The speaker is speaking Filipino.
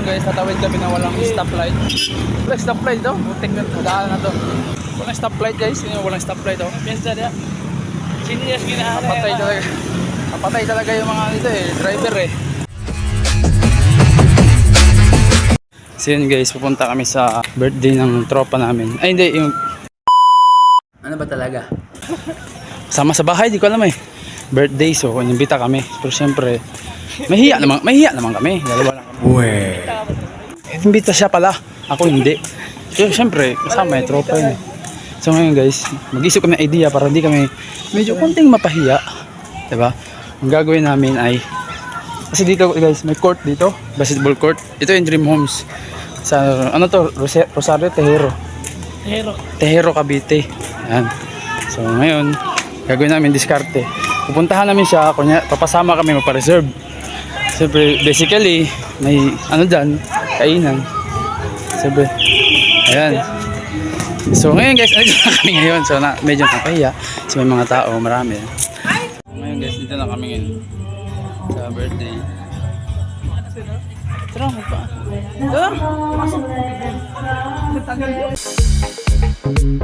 ngayon guys, tatawid kami na walang stoplight. Walang stoplight daw, butik na daan na to. Walang stoplight guys, walang stoplight daw. Piyesta na. Sinilas ginahan. Kapatay talaga. Kapatay talaga yung mga dito driver So yun guys, pupunta kami sa birthday ng tropa namin. Ay hindi, yung... Ano ba talaga? Sama sa bahay, di ko alam birthday, so inimbita kami. Pero syempre, mahiya naman kami. Dalawa lang kami. Imbita siya pala, ako hindi. So syempre, kasama yung tropa yun. So ngayon guys, mag-isip kami ng idea para hindi kami medyo konting mapahiya. Diba? Ang gagawin namin ay, kasi dito guys, may court dito, basketball court. Ito yung Dream Homes. Sa ano to, Rosario Tejero Cavite. Ayan. So ngayon, gagawin namin diskarte. Pupuntahan namin siya, kunya papasama kami magpa-reserve. Siyempre, basically, may ano dyan, kainan. Siyempre, ayan. So ngayon guys, andito na kami ngayon. So medyo nakahiya. So may mga tao, marami. Ngayon guys, dito na kami ngayon sa birthday. Tara, magpa. Tara!